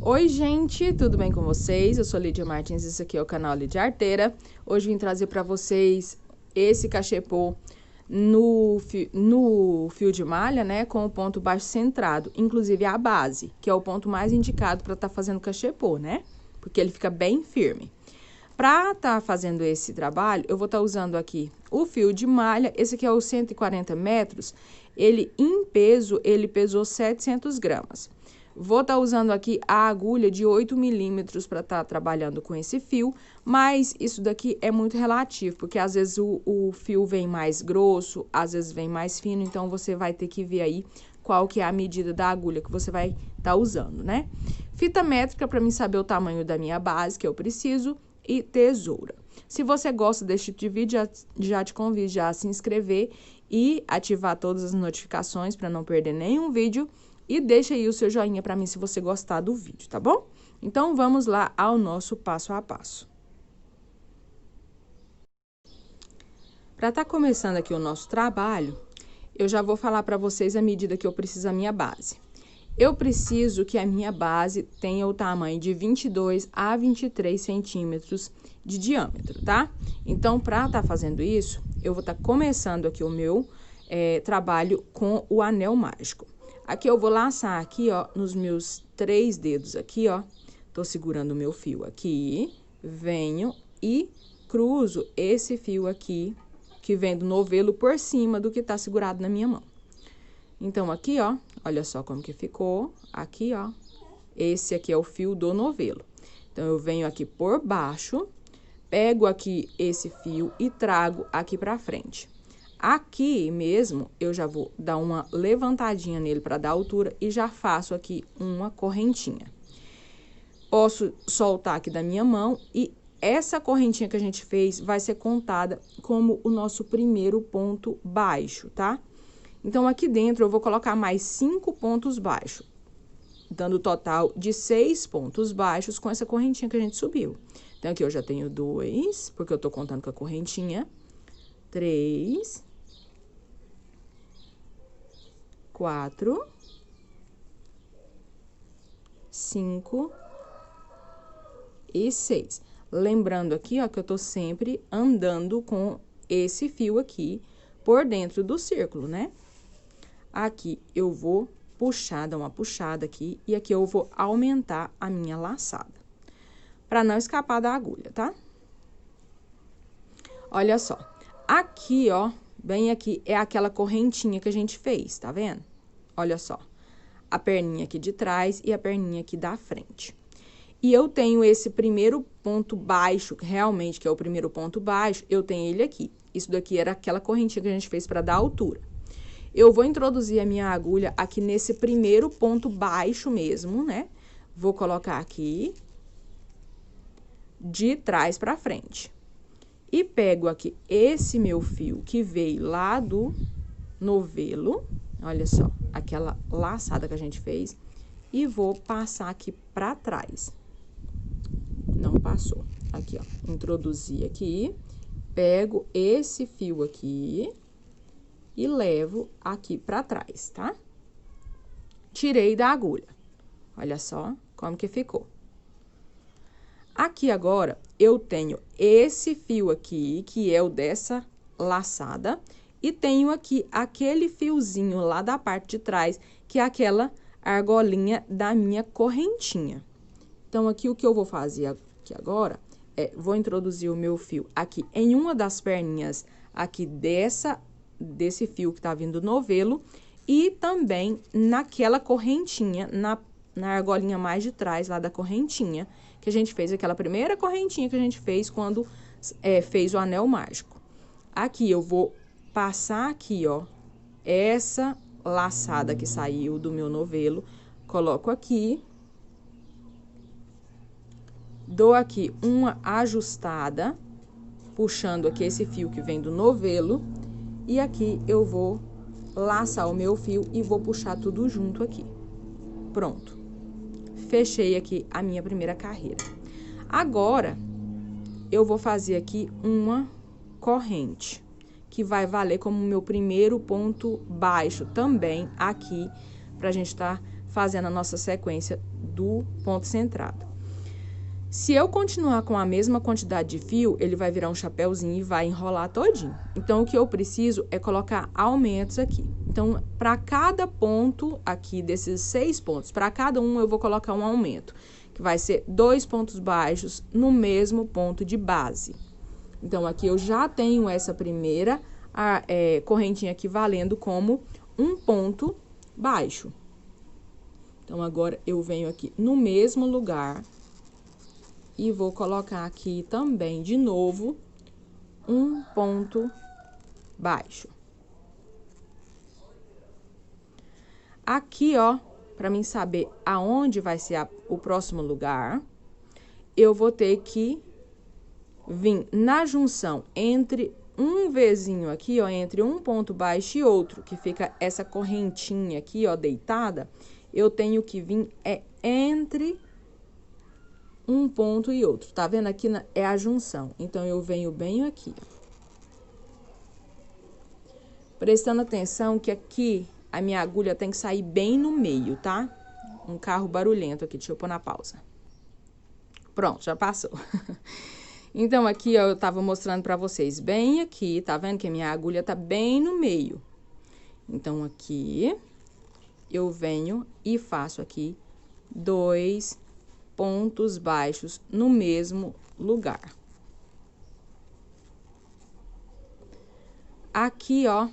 Oi, gente, tudo bem com vocês? Eu sou Lídia Martins, esse aqui é o canal Lídia Arteira. Hoje vim trazer para vocês esse cachepô no fio de malha, né, com o ponto baixo centrado, inclusive a base, que é o ponto mais indicado para estar fazendo cachepô, né? Porque ele fica bem firme. Para estar fazendo esse trabalho, eu vou estar usando aqui o fio de malha, esse aqui é o 140 metros, ele em peso, ele pesou 700 gramas. Vou estar usando aqui a agulha de 8 milímetros para estar trabalhando com esse fio, mas isso daqui é muito relativo, porque às vezes o fio vem mais grosso, às vezes vem mais fino, então você vai ter que ver aí qual que é a medida da agulha que você vai estar usando, né? Fita métrica para mim saber o tamanho da minha base que eu preciso e tesoura. Se você gosta desse tipo de vídeo, já te convido a se inscrever e ativar todas as notificações para não perder nenhum vídeo. E deixa aí o seu joinha para mim se você gostar do vídeo, tá bom? Então, vamos lá ao nosso passo a passo. Para estar começando aqui o nosso trabalho, eu já vou falar para vocês a medida que eu preciso da minha base. Eu preciso que a minha base tenha o tamanho de 22 a 23 centímetros de diâmetro, tá? Então, para estar fazendo isso, eu vou estar começando aqui o meu trabalho com o anel mágico. Aqui eu vou laçar aqui, ó, nos meus 3 dedos aqui, ó. Tô segurando o meu fio aqui, venho e cruzo esse fio aqui, que vem do novelo por cima do que tá segurado na minha mão. Então, aqui, ó, olha só como que ficou. Aqui, ó, esse aqui é o fio do novelo. Então, eu venho aqui por baixo, pego aqui esse fio e trago aqui pra frente. Aqui mesmo, eu já vou dar uma levantadinha nele para dar altura e já faço aqui uma correntinha. Posso soltar aqui da minha mão e essa correntinha que a gente fez vai ser contada como o nosso primeiro ponto baixo, tá? Então, aqui dentro eu vou colocar mais 5 pontos baixos, dando total de 6 pontos baixos com essa correntinha que a gente subiu. Então, aqui eu já tenho 2, porque eu tô contando com a correntinha, 3... 4, 5 e 6. Lembrando aqui, ó, que eu tô sempre andando com esse fio aqui por dentro do círculo, né? Aqui eu vou puxar, dar uma puxada aqui, e aqui eu vou aumentar a minha laçada, pra não escapar da agulha, tá? Olha só, aqui, ó, bem aqui é aquela correntinha que a gente fez, tá vendo? Olha só, a perninha aqui de trás e a perninha aqui da frente. E eu tenho esse primeiro ponto baixo, realmente, que é o primeiro ponto baixo, eu tenho ele aqui. Isso daqui era aquela correntinha que a gente fez para dar altura. Eu vou introduzir a minha agulha aqui nesse primeiro ponto baixo mesmo, né? Vou colocar aqui de trás para frente. E pego aqui esse meu fio que veio lá do novelo, olha só, aquela laçada que a gente fez, e vou passar aqui pra trás. Não passou. Aqui, ó, introduzi aqui, pego esse fio aqui e levo aqui pra trás, tá? Tirei da agulha. Olha só como que ficou. Aqui agora, eu tenho esse fio aqui, que é o dessa laçada, e tenho aqui aquele fiozinho lá da parte de trás, que é aquela argolinha da minha correntinha. Então, aqui o que eu vou fazer aqui agora é, vou introduzir o meu fio aqui em uma das perninhas aqui desse fio que tá vindo do novelo, e também naquela correntinha, na argolinha mais de trás lá da correntinha, que a gente fez aquela primeira correntinha que a gente fez quando fez o anel mágico. Aqui eu vou passar aqui, ó, essa laçada que saiu do meu novelo, coloco aqui, dou aqui uma ajustada, puxando aqui esse fio que vem do novelo, e aqui eu vou laçar o meu fio e vou puxar tudo junto aqui. Pronto. Fechei aqui a minha primeira carreira. Agora, eu vou fazer aqui uma corrente, que vai valer como meu primeiro ponto baixo também aqui, pra gente tá fazendo a nossa sequência do ponto centrado. Se eu continuar com a mesma quantidade de fio, ele vai virar um chapéuzinho e vai enrolar todinho. Então, o que eu preciso é colocar aumentos aqui. Então, para cada ponto aqui, desses 6 pontos, para cada um eu vou colocar um aumento, que vai ser 2 pontos baixos no mesmo ponto de base. Então, aqui eu já tenho essa primeira correntinha aqui valendo como um ponto baixo. Então, agora eu venho aqui no mesmo lugar e vou colocar aqui também, de novo, um ponto baixo. Aqui, ó, para mim saber aonde vai ser o próximo lugar, eu vou ter que vir na junção entre um Vzinho aqui, ó, entre um ponto baixo e outro, que fica essa correntinha aqui, ó, deitada, eu tenho que vir entre um ponto e outro, tá vendo? Aqui é a junção, então, eu venho bem aqui. Prestando atenção que aqui a minha agulha tem que sair bem no meio, tá? Um carro barulhento aqui, deixa eu pôr na pausa. Pronto, já passou. Então, aqui, ó, eu tava mostrando pra vocês bem aqui, tá vendo que a minha agulha tá bem no meio. Então, aqui, eu venho e faço aqui 2 pontos baixos no mesmo lugar. Aqui, ó,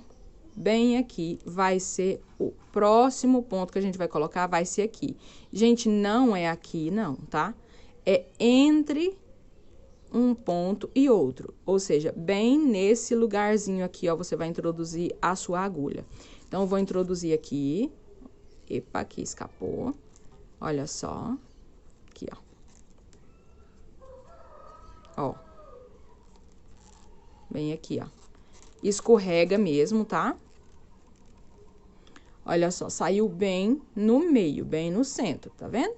bem aqui, vai ser o próximo ponto que a gente vai colocar, vai ser aqui. Gente, não é aqui, não, tá? É entre um ponto e outro, ou seja, bem nesse lugarzinho aqui, ó, você vai introduzir a sua agulha. Então, eu vou introduzir aqui, epa, aqui escapou, olha só. Aqui, ó. Bem aqui, ó. Escorrega mesmo, tá? Olha só, saiu bem no meio, bem no centro, tá vendo?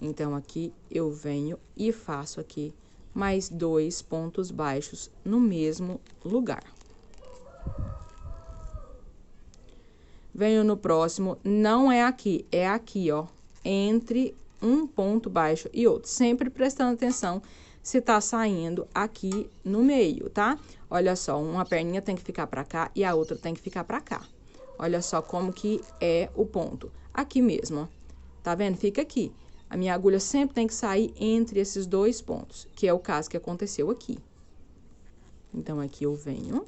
Então, aqui eu venho e faço aqui mais 2 pontos baixos no mesmo lugar. Venho no próximo, não é aqui, é aqui, ó, entre um ponto baixo e outro. Sempre prestando atenção se tá saindo aqui no meio, tá? Olha só, uma perninha tem que ficar pra cá e a outra tem que ficar pra cá. Olha só como que é o ponto. Aqui mesmo, ó. Tá vendo? Fica aqui. A minha agulha sempre tem que sair entre esses 2 pontos, que é o caso que aconteceu aqui. Então, aqui eu venho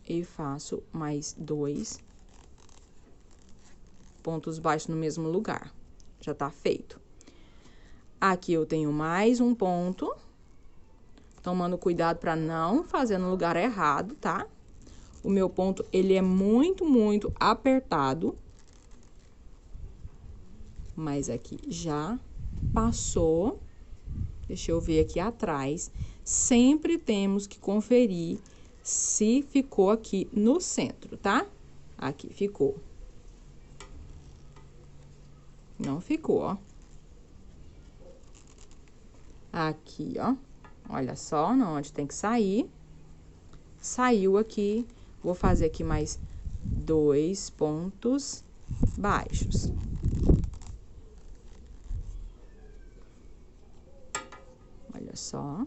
e faço mais 2 pontos baixos no mesmo lugar. Já tá feito. Aqui eu tenho mais um ponto, tomando cuidado para não fazer no lugar errado, tá? O meu ponto, ele é muito, muito apertado. Mas aqui já passou. Deixa eu ver aqui atrás. Sempre temos que conferir se ficou aqui no centro, tá? Aqui ficou. Não ficou, ó. Aqui, ó. Olha só, onde tem que sair. Saiu aqui. Vou fazer aqui mais 2 pontos baixos. Olha só.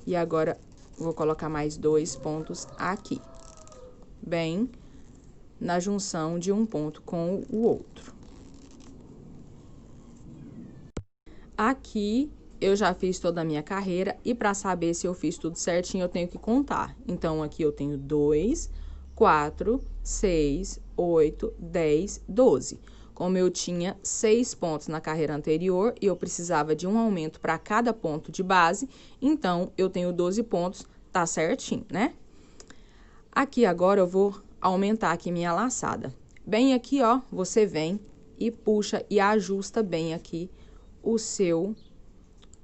E agora, vou colocar mais 2 pontos aqui. Bem na junção de um ponto com o outro. Aqui, eu já fiz toda a minha carreira e para saber se eu fiz tudo certinho, eu tenho que contar. Então, aqui eu tenho 2, 4, 6, 8, 10, 12. Como eu tinha 6 pontos na carreira anterior e eu precisava de um aumento para cada ponto de base, então, eu tenho 12 pontos, tá certinho, né? Aqui agora eu vou aumentar aqui minha laçada. Bem aqui, ó, você vem e puxa e ajusta bem aqui o seu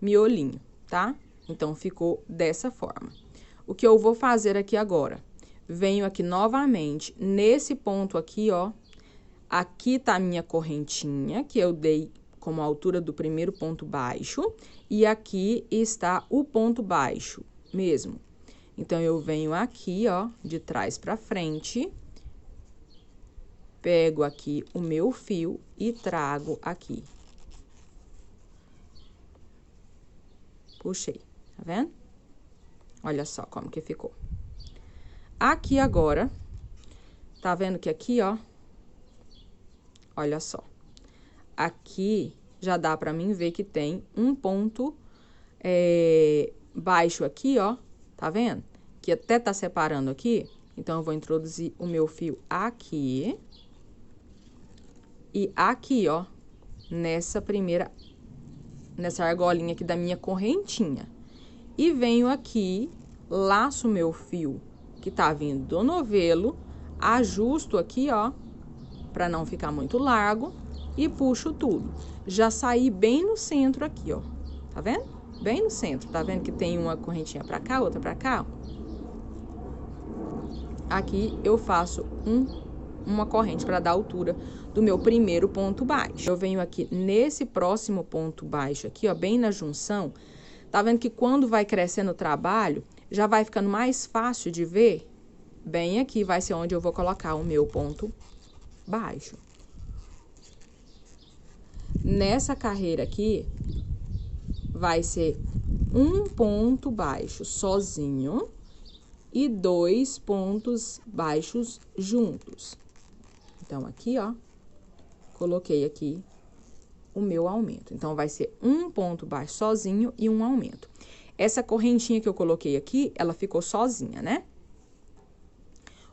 miolinho, tá? Então, ficou dessa forma. O que eu vou fazer aqui agora? Venho aqui novamente, nesse ponto aqui, ó. Aqui tá a minha correntinha, que eu dei como altura do primeiro ponto baixo. E aqui está o ponto baixo mesmo. Então, eu venho aqui, ó, de trás pra frente, pego aqui o meu fio e trago aqui. Puxei, tá vendo? Olha só como que ficou. Aqui agora, tá vendo que aqui, ó, olha só. Aqui já dá pra mim ver que tem um ponto baixo aqui, ó, tá vendo? Que até tá separando aqui. Então, eu vou introduzir o meu fio aqui. E aqui, ó, nessa argolinha aqui da minha correntinha. E venho aqui, laço meu fio que tá vindo do novelo, ajusto aqui, ó, pra não ficar muito largo, e puxo tudo. Já saí bem no centro aqui, ó, tá vendo? Bem no centro, tá vendo que tem uma correntinha pra cá, outra pra cá? Aqui eu faço uma corrente pra dar altura do meu primeiro ponto baixo. Eu venho aqui nesse próximo ponto baixo aqui, ó, bem na junção. Tá vendo que quando vai crescendo o trabalho, já vai ficando mais fácil de ver? Bem aqui vai ser onde eu vou colocar o meu ponto baixo. Nessa carreira aqui, vai ser um ponto baixo sozinho e 2 pontos baixos juntos. Então, aqui, ó, coloquei aqui o meu aumento. Então, vai ser um ponto baixo sozinho e um aumento. Essa correntinha que eu coloquei aqui, ela ficou sozinha, né?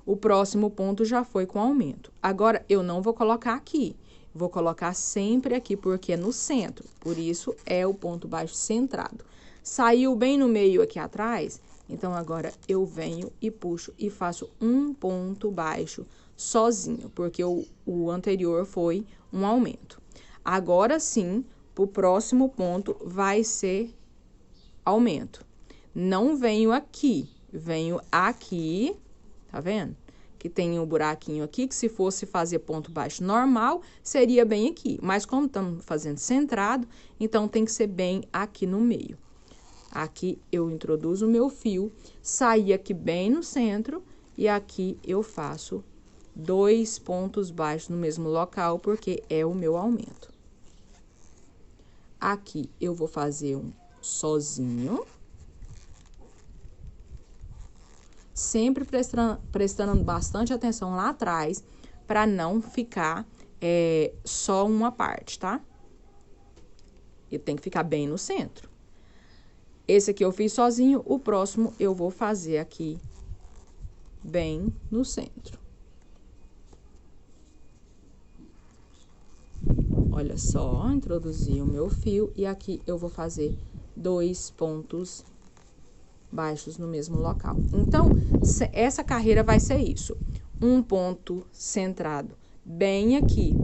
O próximo ponto já foi com aumento. Agora, eu não vou colocar aqui. Vou colocar sempre aqui, porque é no centro. Por isso, é o ponto baixo centrado. Saiu bem no meio aqui atrás, então, agora, eu venho e puxo e faço um ponto baixo sozinho, porque o anterior foi um aumento. Agora, sim, pro próximo ponto vai ser aumento. Não venho aqui, venho aqui, tá vendo? Que tem um buraquinho aqui, que se fosse fazer ponto baixo normal, seria bem aqui. Mas como estamos fazendo centrado, então tem que ser bem aqui no meio. Aqui eu introduzo o meu fio, saí aqui bem no centro, e aqui eu faço 2 pontos baixos no mesmo local, porque é o meu aumento. Aqui eu vou fazer um sozinho. Sempre prestando bastante atenção lá atrás, para não ficar só uma parte, tá? E tem que ficar bem no centro. Esse aqui eu fiz sozinho, o próximo eu vou fazer aqui bem no centro. Olha só, introduzi o meu fio e aqui eu vou fazer 2 pontos baixos no mesmo local. Então, essa carreira vai ser isso. Um ponto centrado bem aqui,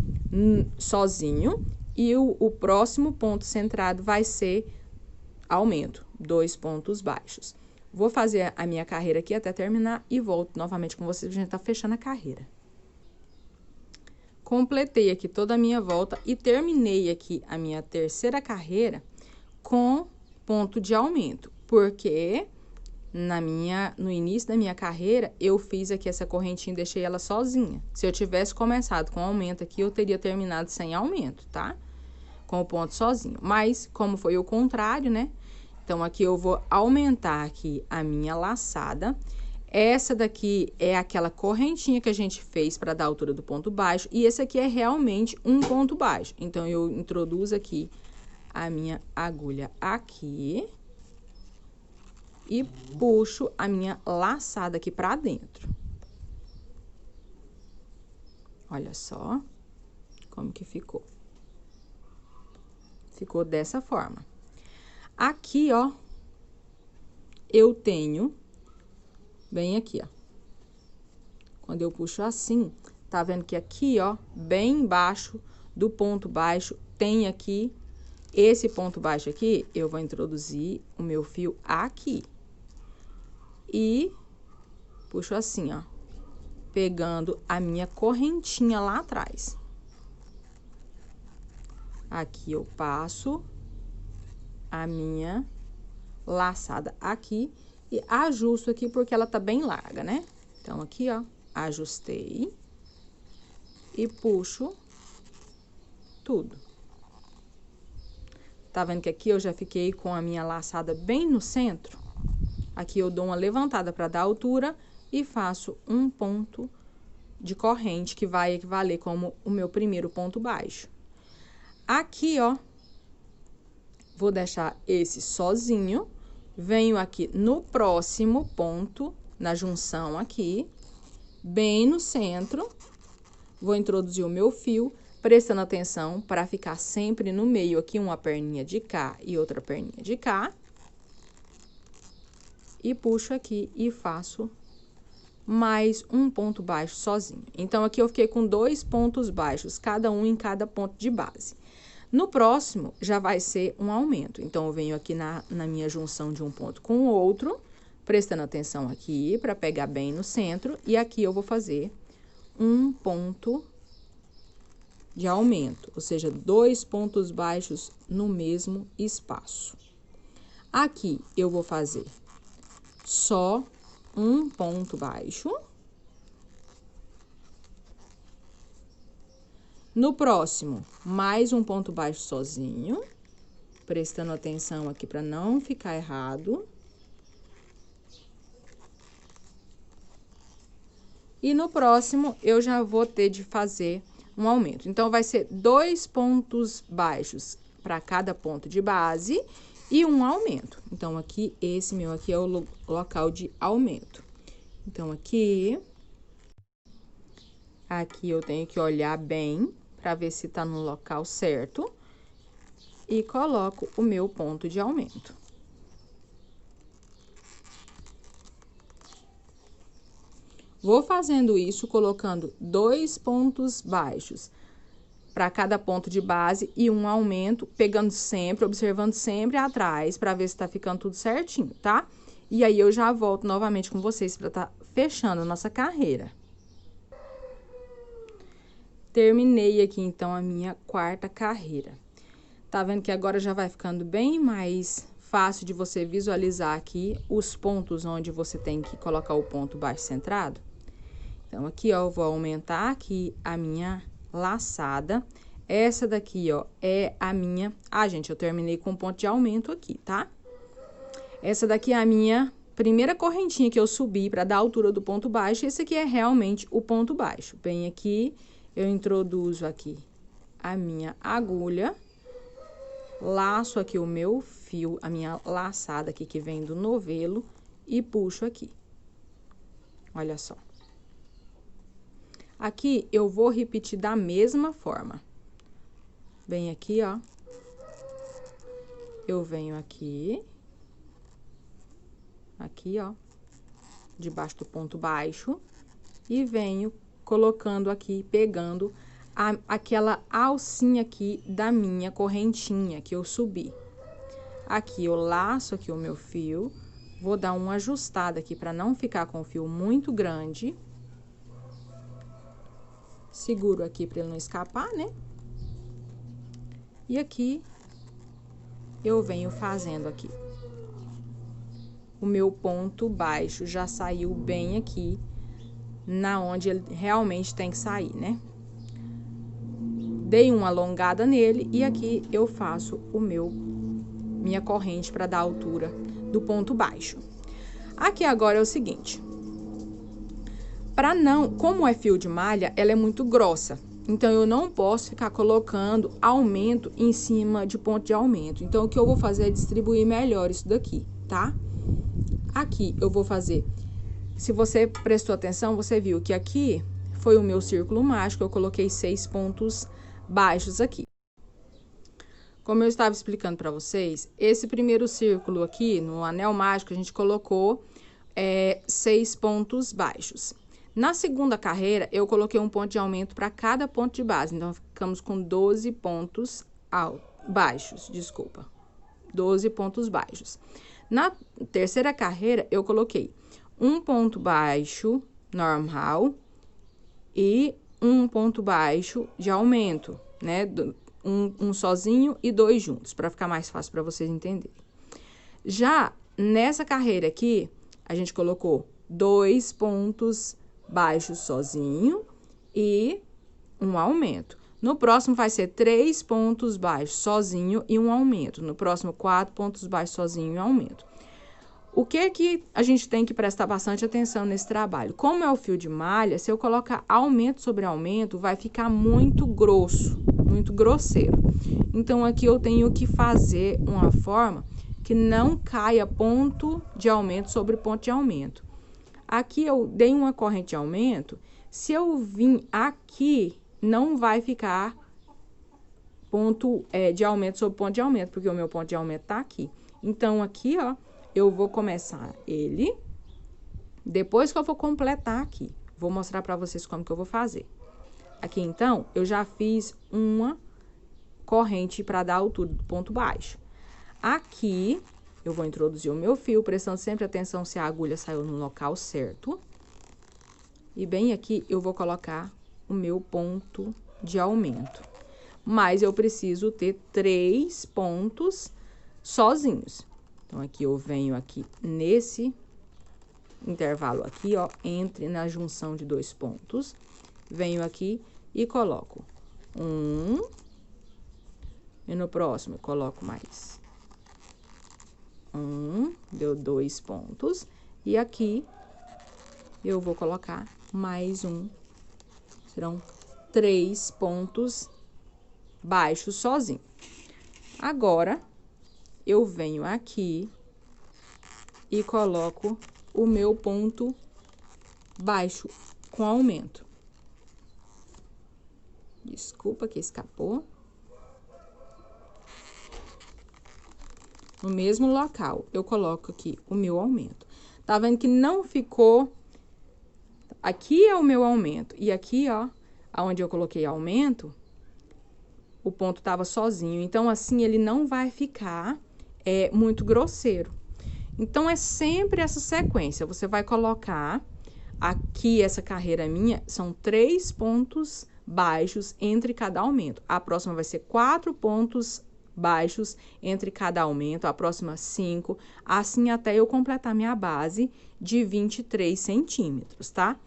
sozinho, e o próximo ponto centrado vai ser aumento, 2 pontos baixos. Vou fazer a minha carreira aqui até terminar e volto novamente com vocês, a gente tá fechando a carreira. Completei aqui toda a minha volta e terminei aqui a minha terceira carreira com ponto de aumento, porque no início da minha carreira, eu fiz aqui essa correntinha e deixei ela sozinha. Se eu tivesse começado com aumento aqui, eu teria terminado sem aumento, tá? Com o ponto sozinho. Mas, como foi o contrário, né? Então, aqui eu vou aumentar aqui a minha laçada. Essa daqui é aquela correntinha que a gente fez para dar a altura do ponto baixo. E esse aqui é realmente um ponto baixo. Então, eu introduzo aqui a minha agulha aqui. E puxo a minha laçada aqui pra dentro. Olha só como que ficou. Ficou dessa forma. Aqui, ó, eu tenho bem aqui, ó. Quando eu puxo assim, tá vendo que aqui, ó, bem embaixo do ponto baixo, tem aqui, esse ponto baixo aqui, eu vou introduzir o meu fio aqui. E puxo assim, ó, pegando a minha correntinha lá atrás. Aqui eu passo a minha laçada aqui e ajusto aqui porque ela tá bem larga, né? Então, aqui, ó, ajustei e puxo tudo. Tá vendo que aqui eu já fiquei com a minha laçada bem no centro? Aqui eu dou uma levantada para dar altura e faço um ponto de corrente, que vai equivaler como o meu primeiro ponto baixo. Aqui, ó, vou deixar esse sozinho, venho aqui no próximo ponto, na junção aqui, bem no centro, vou introduzir o meu fio, prestando atenção para ficar sempre no meio aqui, uma perninha de cá e outra perninha de cá. E puxo aqui e faço mais um ponto baixo sozinho. Então, aqui eu fiquei com 2 pontos baixos, cada um em cada ponto de base. No próximo, já vai ser um aumento. Então, eu venho aqui na minha junção de um ponto com o outro, prestando atenção aqui para pegar bem no centro. E aqui eu vou fazer um ponto de aumento, ou seja, 2 pontos baixos no mesmo espaço. Aqui, eu vou fazer só um ponto baixo. No próximo, mais um ponto baixo sozinho, prestando atenção aqui para não ficar errado. E no próximo, eu já vou ter de fazer um aumento. Então, vai ser 2 pontos baixos para cada ponto de base e um aumento. Então, aqui, esse meu aqui é o local de aumento. Então, aqui eu tenho que olhar bem para ver se tá no local certo. E coloco o meu ponto de aumento. Vou fazendo isso, colocando 2 pontos baixos para cada ponto de base e um aumento, pegando sempre, observando sempre atrás, para ver se tá ficando tudo certinho, tá? E aí, eu já volto novamente com vocês para tá fechando a nossa carreira. Terminei aqui, então, a minha 4ª carreira. Tá vendo que agora já vai ficando bem mais fácil de você visualizar aqui os pontos onde você tem que colocar o ponto baixo centrado? Então, aqui, ó, eu vou aumentar aqui a minha laçada. Essa daqui, ó, é a minha... Ah, gente, eu terminei com ponto de aumento aqui, tá? Essa daqui é a minha primeira correntinha que eu subi para dar a altura do ponto baixo. Esse aqui é realmente o ponto baixo. Bem aqui, eu introduzo aqui a minha agulha, laço aqui o meu fio, a minha laçada aqui que vem do novelo e puxo aqui. Olha só. Aqui, eu vou repetir da mesma forma. Bem aqui, ó. Eu venho aqui. Aqui, ó. Debaixo do ponto baixo. E venho colocando aqui, pegando aquela alcinha aqui da minha correntinha que eu subi. Aqui, eu laço aqui o meu fio. Vou dar uma ajustada aqui para não ficar com o fio muito grande. Seguro aqui para ele não escapar, né? E aqui, eu venho fazendo aqui. O meu ponto baixo já saiu bem aqui, na onde ele realmente tem que sair, né? Dei uma alongada nele e aqui eu faço minha corrente para dar a altura do ponto baixo. Aqui agora é o seguinte... Como é fio de malha, ela é muito grossa. Então, eu não posso ficar colocando aumento em cima de ponto de aumento. Então, o que eu vou fazer é distribuir melhor isso daqui, tá? Aqui, eu vou fazer... Se você prestou atenção, você viu que aqui foi o meu círculo mágico. Eu coloquei 6 pontos baixos aqui. Como eu estava explicando para vocês, esse primeiro círculo aqui, no anel mágico, a gente colocou 6 pontos baixos. Na segunda carreira, eu coloquei um ponto de aumento para cada ponto de base. Então, ficamos com 12 pontos baixos, desculpa. 12 pontos baixos. Na terceira carreira, eu coloquei um ponto baixo normal e um ponto baixo de aumento, né? Um sozinho e 2 juntos, para ficar mais fácil para vocês entenderem. Já nessa carreira aqui, a gente colocou 2 pontos baixos sozinho e um aumento. No próximo vai ser 3 pontos baixos sozinho e um aumento. No próximo, 4 pontos baixos sozinho e um aumento. O que a gente tem que prestar bastante atenção nesse trabalho? Como é o fio de malha, se eu colocar aumento sobre aumento, vai ficar muito grosso, muito grosseiro. Então, aqui eu tenho que fazer uma forma que não caia ponto de aumento sobre ponto de aumento. Aqui eu dei uma corrente de aumento, se eu vim aqui, não vai ficar ponto de aumento sobre ponto de aumento, porque o meu ponto de aumento tá aqui. Então, aqui, ó, eu vou começar ele, depois que eu vou completar aqui. Vou mostrar pra vocês como que eu vou fazer. Aqui, então, eu já fiz uma corrente para dar a altura do ponto baixo. Aqui, eu vou introduzir o meu fio, prestando sempre atenção se a agulha saiu no local certo. E bem aqui, eu vou colocar o meu ponto de aumento. Mas eu preciso ter 3 pontos sozinhos. Então, aqui eu venho aqui nesse intervalo aqui, ó, na junção de 2 pontos. Venho aqui e coloco 1. E no próximo, eu coloco mais 1, deu 2 pontos. E aqui, eu vou colocar mais um, serão 3 pontos baixos sozinho. Agora, eu venho aqui e coloco o meu ponto baixo com aumento. Desculpa que escapou. No mesmo local, eu coloco aqui o meu aumento. Tá vendo que não ficou... Aqui é o meu aumento. E aqui, ó, onde eu coloquei aumento, o ponto tava sozinho. Então, assim, ele não vai ficar muito grosseiro. Então, é sempre essa sequência. Você vai colocar aqui, essa carreira minha, são 3 pontos baixos entre cada aumento. A próxima vai ser 4 pontos baixos entre cada aumento, a próxima 5, assim até eu completar minha base de 23 centímetros, tá?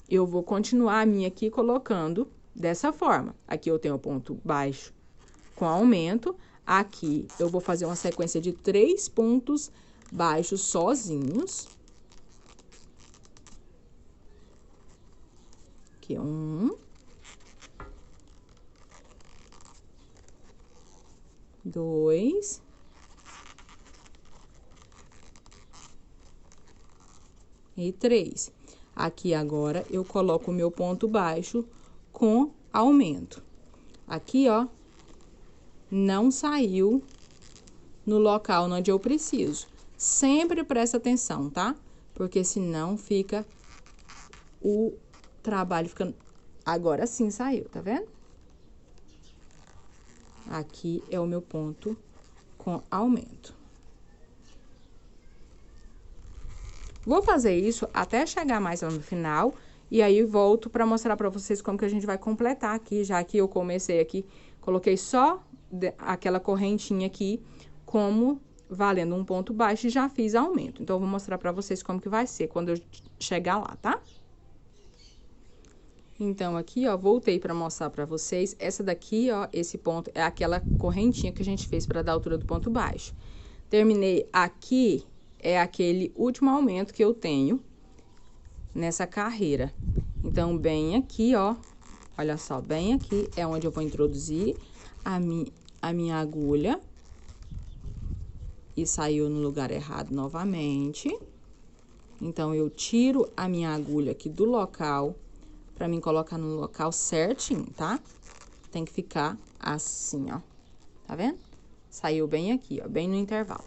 Eu vou continuar a minha aqui colocando dessa forma. Aqui eu tenho o ponto baixo com aumento, aqui eu vou fazer uma sequência de 3 pontos baixos sozinhos. Aqui, 1, 2, e 3. Aqui agora eu coloco o meu ponto baixo com aumento. Aqui, ó, não saiu no local onde eu preciso. Sempre presta atenção, tá? Porque senão fica o trabalho ficando... Agora sim saiu, tá vendo? Aqui é o meu ponto com aumento. Vou fazer isso até chegar mais lá no final, e aí volto para mostrar para vocês como que a gente vai completar aqui, já que eu comecei aqui, coloquei só aquela correntinha aqui, como valendo um ponto baixo, e já fiz aumento. Então, eu vou mostrar para vocês como que vai ser quando eu chegar lá, tá? Então, aqui, ó, voltei para mostrar para vocês. Essa daqui, ó, esse ponto é aquela correntinha que a gente fez para dar a altura do ponto baixo. Terminei aqui, é aquele último aumento que eu tenho nessa carreira. Então, bem aqui, ó, olha só, bem aqui é onde eu vou introduzir a minha agulha. E saiu no lugar errado novamente. Então, eu tiro a minha agulha aqui do local pra mim colocar no local certinho, tá? Tem que ficar assim, ó. Tá vendo? Saiu bem aqui, ó, bem no intervalo.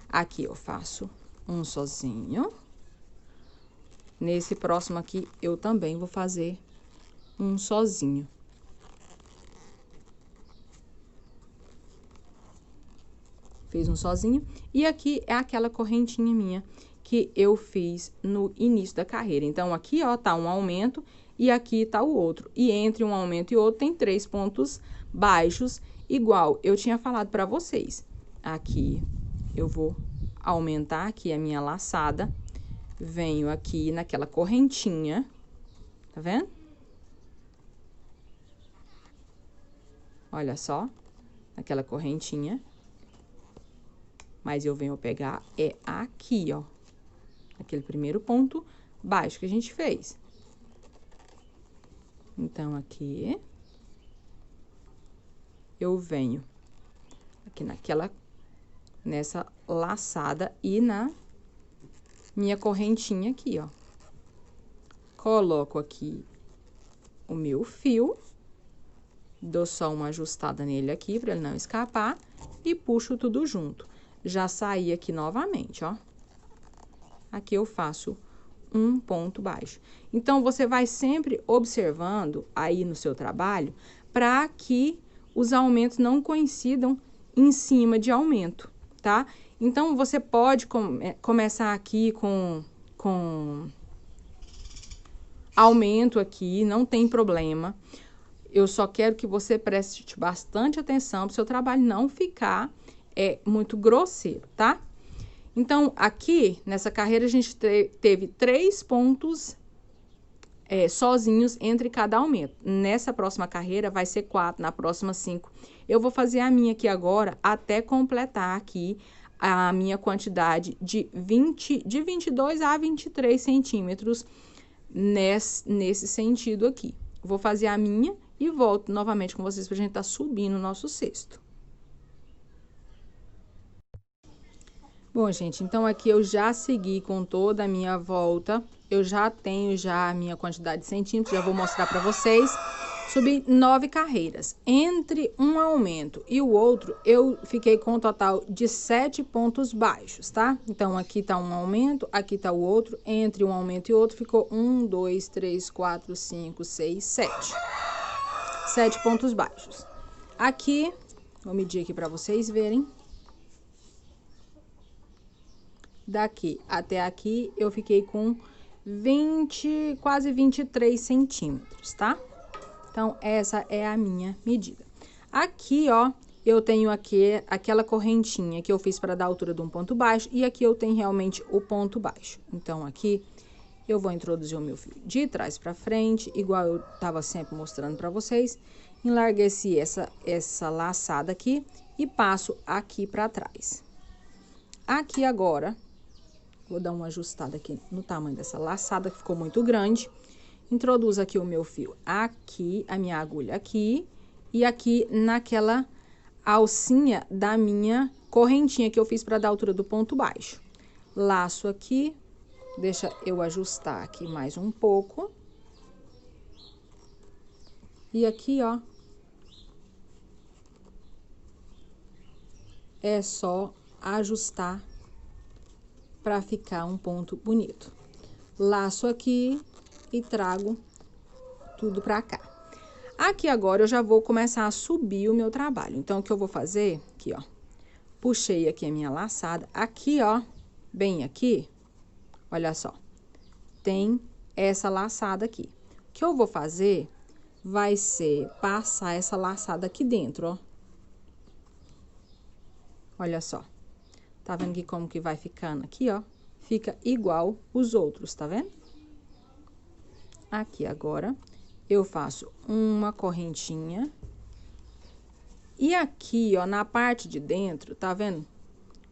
Aqui eu faço um sozinho. Nesse próximo aqui, eu também vou fazer um sozinho. Fiz um sozinho. E aqui é aquela correntinha minha que eu fiz no início da carreira. Então, aqui, ó, tá um aumento e aqui tá o outro. E entre um aumento e outro tem 3 pontos baixos, igual eu tinha falado pra vocês. Aqui, eu vou aumentar aqui a minha laçada venho aqui naquela correntinha, tá vendo? Olha só, naquela correntinha. Mas eu venho pegar aqui, ó, aquele primeiro ponto baixo que a gente fez. Então, aqui, eu venho aqui nessa laçada e na minha correntinha aqui, ó. Coloco aqui o meu fio, dou só uma ajustada nele aqui para ele não escapar e puxo tudo junto. Já saí aqui novamente, ó. Aqui eu faço um ponto baixo. Então, você vai sempre observando aí no seu trabalho para que os aumentos não coincidam em cima de aumento, tá? Então, você pode começar aqui com aumento aqui, não tem problema. Eu só quero que você preste bastante atenção para o seu trabalho não ficar muito grosseiro, tá? Então, aqui, nessa carreira, a gente teve 3 pontos sozinhos entre cada aumento. Nessa próxima carreira, vai ser 4, na próxima 5. Eu vou fazer a minha aqui agora, até completar aqui a minha quantidade de 22 a 23 centímetros nesse sentido aqui. Vou fazer a minha e volto novamente com vocês pra gente tá subindo o nosso cesto. Bom, gente, então aqui eu já segui com toda a minha volta. Eu já tenho a minha quantidade de centímetros, já vou mostrar pra vocês. Subi 9 carreiras. Entre um aumento e o outro, eu fiquei com um total de 7 pontos baixos, tá? Então, aqui tá um aumento, aqui tá o outro. Entre um aumento e outro, ficou 1, 2, 3, 4, 5, 6, 7. 7 pontos baixos. Aqui, vou medir aqui pra vocês verem. Daqui até aqui, eu fiquei com 20, quase 23 centímetros, tá? Então, essa é a minha medida. Aqui, ó, eu tenho aqui aquela correntinha que eu fiz para dar a altura de um ponto baixo. E aqui eu tenho realmente o ponto baixo. Então, aqui, eu vou introduzir o meu fio de trás para frente, igual eu tava sempre mostrando para vocês. Enlargueci essa laçada aqui e passo aqui para trás. Aqui agora, vou dar uma ajustada aqui no tamanho dessa laçada, que ficou muito grande. Introduzo aqui o meu fio aqui, a minha agulha aqui, e aqui naquela alcinha da minha correntinha que eu fiz para dar a altura do ponto baixo. Laço aqui, deixa eu ajustar aqui mais um pouco. E aqui, ó, é só ajustar para ficar um ponto bonito. Laço aqui e trago tudo pra cá. Aqui agora eu já vou começar a subir o meu trabalho. Então, o que eu vou fazer, aqui, ó, puxei aqui a minha laçada. Aqui, ó, bem aqui, olha só, tem essa laçada aqui. O que eu vou fazer vai ser passar essa laçada aqui dentro, ó. Olha só. Tá vendo que como que vai ficando aqui, ó? Fica igual os outros, tá vendo? Aqui agora, eu faço uma correntinha. E aqui, ó, na parte de dentro, tá vendo?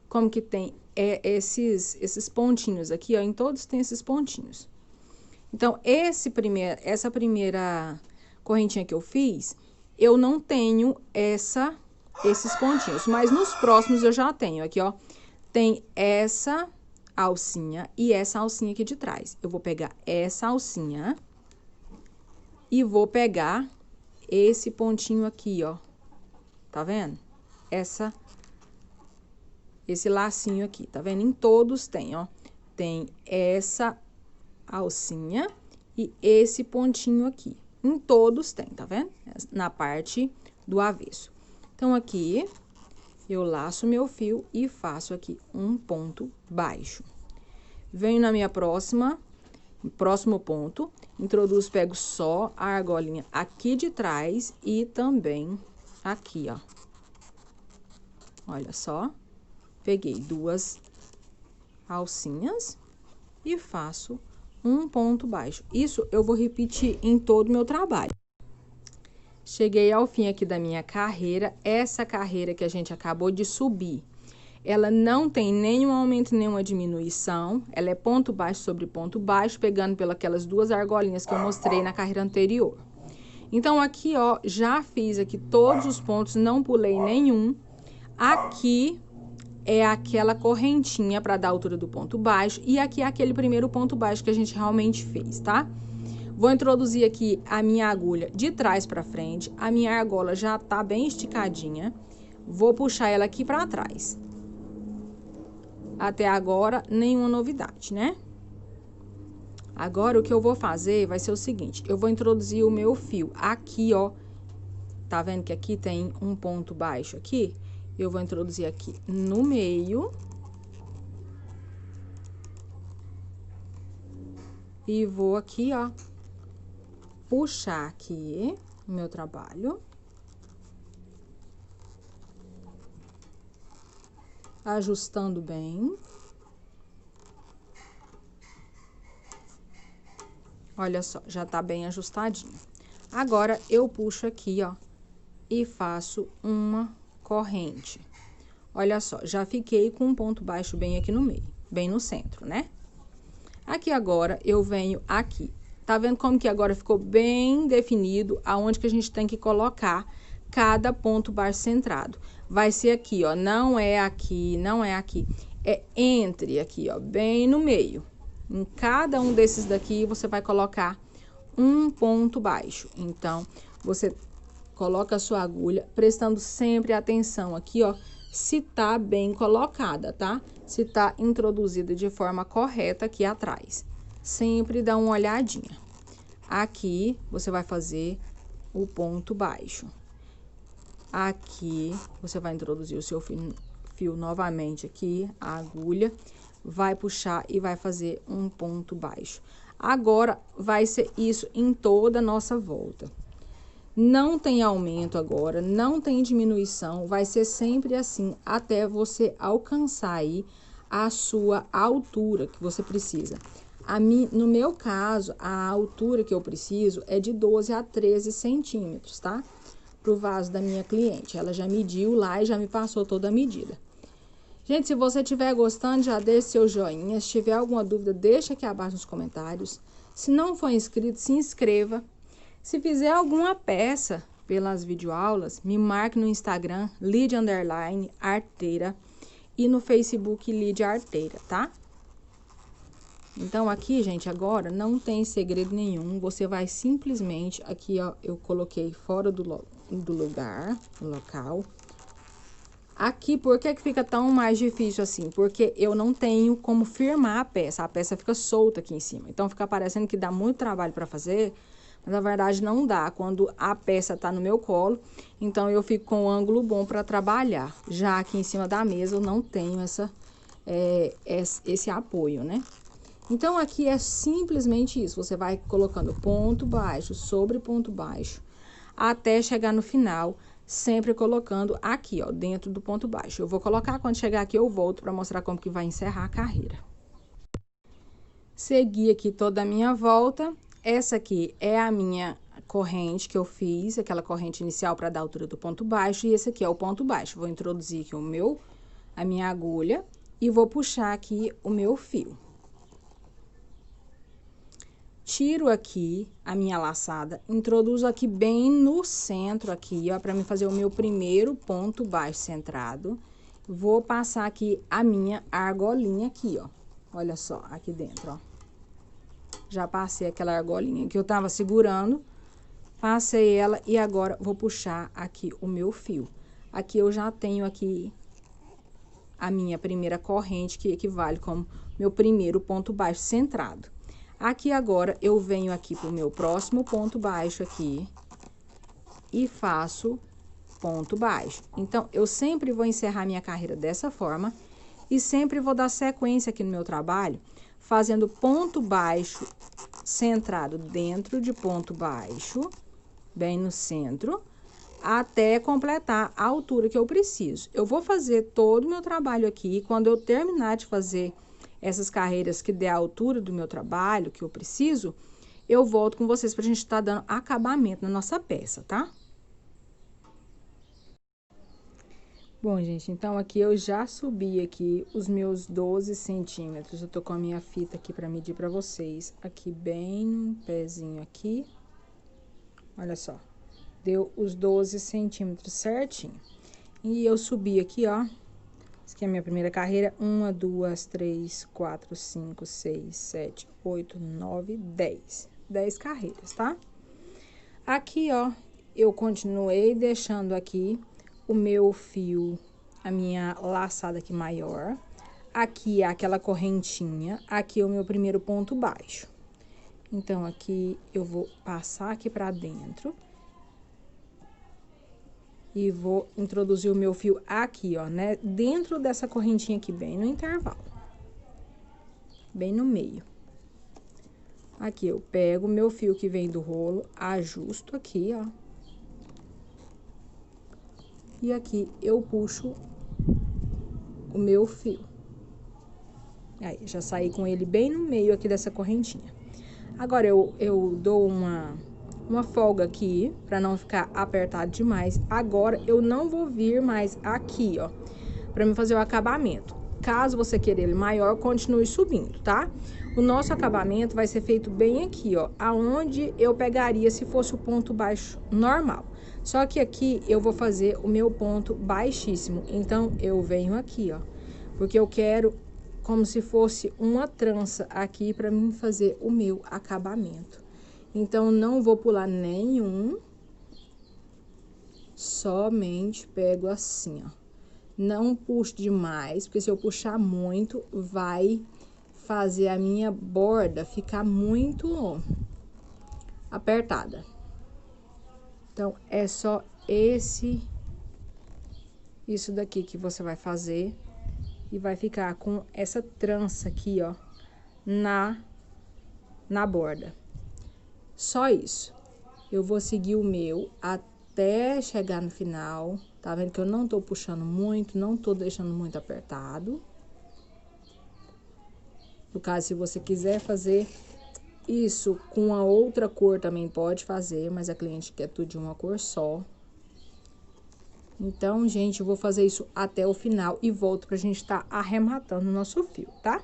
Como que tem esses pontinhos aqui, ó, em todos tem esses pontinhos. Então, essa primeira correntinha que eu fiz, eu não tenho esses pontinhos, mas nos próximos eu já tenho. Aqui, ó, tem essa alcinha e essa alcinha aqui de trás. Eu vou pegar essa alcinha e vou pegar esse pontinho aqui, ó. Tá vendo? Esse lacinho aqui, tá vendo? Em todos tem, ó. Tem essa alcinha e esse pontinho aqui. Em todos tem, tá vendo? Na parte do avesso. Então, aqui, eu laço meu fio e faço aqui um ponto baixo. Venho na minha próximo ponto, introduzo, pego só a argolinha aqui de trás e também aqui, ó. Olha só, peguei 2 alcinhas e faço um ponto baixo. Isso eu vou repetir em todo o meu trabalho. Cheguei ao fim aqui da minha carreira. Essa carreira que a gente acabou de subir, ela não tem nenhum aumento, nenhuma diminuição. Ela é ponto baixo sobre ponto baixo, pegando pelas duas argolinhas que eu mostrei na carreira anterior. Então, aqui, ó, já fiz aqui todos os pontos, não pulei nenhum. Aqui é aquela correntinha para dar a altura do ponto baixo. E aqui é aquele primeiro ponto baixo que a gente realmente fez, tá? Vou introduzir aqui a minha agulha de trás para frente. A minha argola já tá bem esticadinha. Vou puxar ela aqui para trás. Até agora, nenhuma novidade, né? Agora, o que eu vou fazer vai ser o seguinte. Eu vou introduzir o meu fio aqui, ó. Tá vendo que aqui tem um ponto baixo aqui? Eu vou introduzir aqui no meio. E vou aqui, ó, puxar aqui o meu trabalho. Ajustando bem. Olha só, já tá bem ajustadinho. Agora, eu puxo aqui, ó, e faço uma corrente. Olha só, já fiquei com um ponto baixo bem aqui no meio, bem no centro, né? Aqui agora, eu venho aqui. Tá vendo como que agora ficou bem definido aonde que a gente tem que colocar cada ponto baixo centrado? Vai ser aqui, ó, não é aqui, não é aqui. É entre aqui, ó, bem no meio. Em cada um desses daqui, você vai colocar um ponto baixo. Então, você coloca a sua agulha, prestando sempre atenção aqui, ó, se tá bem colocada, tá? Se tá introduzida de forma correta aqui atrás. Sempre dá uma olhadinha. Aqui, você vai fazer o ponto baixo. Aqui, você vai introduzir o seu fio novamente aqui, a agulha, vai puxar e vai fazer um ponto baixo. Agora, vai ser isso em toda a nossa volta. Não tem aumento agora, não tem diminuição, vai ser sempre assim, até você alcançar aí a sua altura que você precisa. No meu caso, a altura que eu preciso é de 12 a 13 centímetros, tá? Pro vaso da minha cliente. Ela já mediu lá e já me passou toda a medida. Gente, se você estiver gostando, já deixe seu joinha. Se tiver alguma dúvida, deixa aqui abaixo nos comentários. Se não for inscrito, se inscreva. Se fizer alguma peça pelas videoaulas, me marque no Instagram, Lidia_Arteira, e no Facebook, Lidia Arteira, tá? Então, aqui, gente, agora não tem segredo nenhum. Você vai simplesmente, aqui, ó, eu coloquei fora do lugar, do local. Aqui, por que fica tão mais difícil assim? Porque eu não tenho como firmar a peça fica solta aqui em cima. Então, fica parecendo que dá muito trabalho para fazer, mas na verdade não dá. Quando a peça tá no meu colo, então eu fico com um ângulo bom para trabalhar. Já aqui em cima da mesa eu não tenho esse apoio, né? Então, aqui é simplesmente isso. Você vai colocando ponto baixo sobre ponto baixo, até chegar no final, sempre colocando aqui, ó, dentro do ponto baixo. Eu vou colocar, quando chegar aqui eu volto para mostrar como que vai encerrar a carreira. Segui aqui toda a minha volta. Essa aqui é a minha corrente que eu fiz, aquela corrente inicial para dar a altura do ponto baixo, e esse aqui é o ponto baixo. Vou introduzir aqui a minha agulha e vou puxar aqui o meu fio. Tiro aqui a minha laçada, introduzo aqui bem no centro aqui, ó, para mim fazer o meu primeiro ponto baixo centrado. Vou passar aqui a minha argolinha aqui, ó. Olha só, aqui dentro, ó. Já passei aquela argolinha que eu tava segurando, passei ela e agora vou puxar aqui o meu fio. Aqui eu já tenho aqui a minha primeira corrente, que equivale como meu primeiro ponto baixo centrado. Aqui agora, eu venho aqui pro meu próximo ponto baixo aqui e faço ponto baixo. Então, eu sempre vou encerrar minha carreira dessa forma e sempre vou dar sequência aqui no meu trabalho, fazendo ponto baixo centrado dentro de ponto baixo, bem no centro, até completar a altura que eu preciso. Eu vou fazer todo o meu trabalho aqui, quando eu terminar de fazer essas carreiras que dê a altura do meu trabalho, que eu preciso, eu volto com vocês pra gente estar dando acabamento na nossa peça, tá? Bom, gente, então aqui eu já subi aqui os meus 12 centímetros. Eu tô com a minha fita aqui pra medir pra vocês. Aqui bem no pezinho aqui. Olha só. Deu os 12 centímetros certinho. E eu subi aqui, ó. Essa aqui é a minha primeira carreira. 1, 2, 3, 4, 5, 6, 7, 8, 9, 10. 10 carreiras, tá? Aqui, ó, eu continuei deixando aqui o meu fio, a minha laçada aqui maior. Aqui é aquela correntinha, aqui é o meu primeiro ponto baixo. Então, aqui eu vou passar aqui pra dentro. E vou introduzir o meu fio aqui, ó, né? Dentro dessa correntinha aqui, bem no intervalo. Bem no meio. Aqui, eu pego o meu fio que vem do rolo, ajusto aqui, ó. E aqui, eu puxo o meu fio. Aí, já saí com ele bem no meio aqui dessa correntinha. Agora, eu dou uma folga aqui, pra não ficar apertado demais. Agora, eu não vou vir mais aqui, ó, pra me fazer o acabamento. Caso você queira ele maior, continue subindo, tá? O nosso acabamento vai ser feito bem aqui, ó, aonde eu pegaria se fosse o ponto baixo normal. Só que aqui eu vou fazer o meu ponto baixíssimo, então eu venho aqui, ó, porque eu quero como se fosse uma trança aqui pra mim fazer o meu acabamento. Então, não vou pular nenhum, somente pego assim, ó. Não puxo demais, porque se eu puxar muito, vai fazer a minha borda ficar muito apertada. Então, é só isso daqui que você vai fazer e vai ficar com essa trança aqui, ó, na borda. Só isso. Eu vou seguir o meu até chegar no final. Tá vendo que eu não tô puxando muito, não tô deixando muito apertado. No caso, se você quiser fazer isso com a outra cor, também pode fazer, mas a cliente quer tudo de uma cor só. Então, gente, eu vou fazer isso até o final e volto pra gente tá arrematando o nosso fio, tá?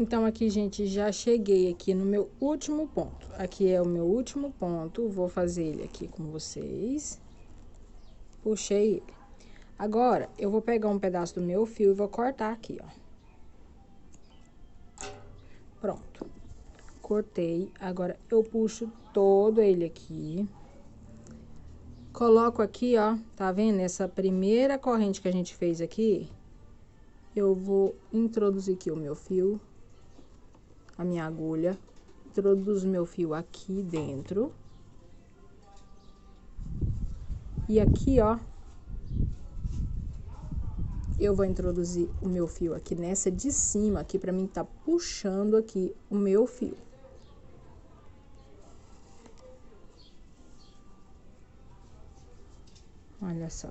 Então, aqui, gente, já cheguei aqui no meu último ponto. Aqui é o meu último ponto, vou fazer ele aqui com vocês. Puxei ele. Agora, eu vou pegar um pedaço do meu fio e vou cortar aqui, ó. Pronto. Cortei. Agora, eu puxo todo ele aqui. Coloco aqui, ó, tá vendo? Essa primeira corrente que a gente fez aqui, eu vou introduzir aqui o meu fio. A minha agulha, introduzo meu fio aqui dentro. E aqui, ó, eu vou introduzir o meu fio aqui nessa de cima, aqui pra mim tá puxando aqui o meu fio. Olha só.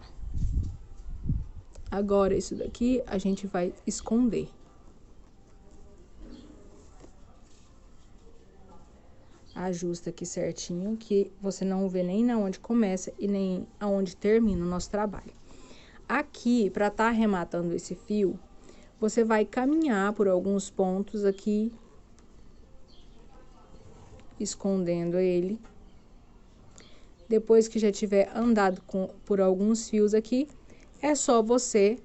Agora, isso daqui a gente vai esconder. Ajusta aqui certinho, que você não vê nem na onde começa e nem aonde termina o nosso trabalho. Aqui, pra tá arrematando esse fio, você vai caminhar por alguns pontos aqui, escondendo ele. Depois que já tiver andado por alguns fios aqui, é só você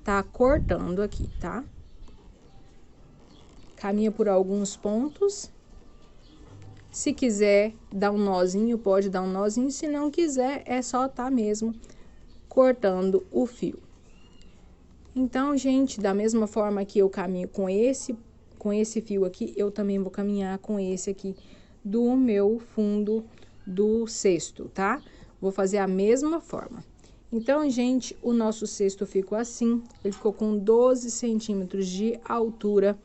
tá cortando aqui, tá? Caminha por alguns pontos. Se quiser dar um nozinho, pode dar um nozinho. Se não quiser, é só tá mesmo cortando o fio. Então, gente, da mesma forma que eu caminho com esse fio aqui, eu também vou caminhar com esse aqui do meu fundo do cesto, tá? Vou fazer a mesma forma. Então, gente, o nosso cesto ficou assim. Ele ficou com 12 centímetros de altura.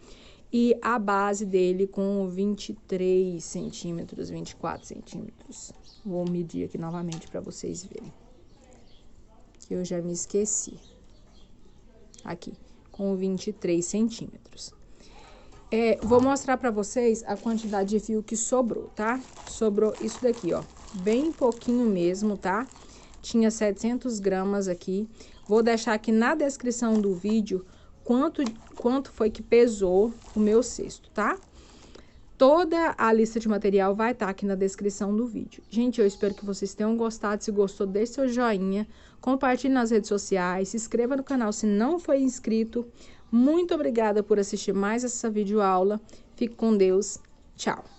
E a base dele com 23 centímetros, 24 centímetros. Vou medir aqui novamente para vocês verem. Que eu já me esqueci. Aqui, com 23 centímetros. Vou mostrar pra vocês a quantidade de fio que sobrou, tá? Sobrou isso daqui, ó, bem pouquinho mesmo, tá? Tinha 700 gramas aqui. Vou deixar aqui na descrição do vídeo quanto foi que pesou o meu cesto, tá? Toda a lista de material vai estar aqui na descrição do vídeo. Gente, eu espero que vocês tenham gostado. Se gostou, deixe seu joinha, compartilhe nas redes sociais, se inscreva no canal se não foi inscrito. Muito obrigada por assistir mais essa videoaula. Fique com Deus. Tchau!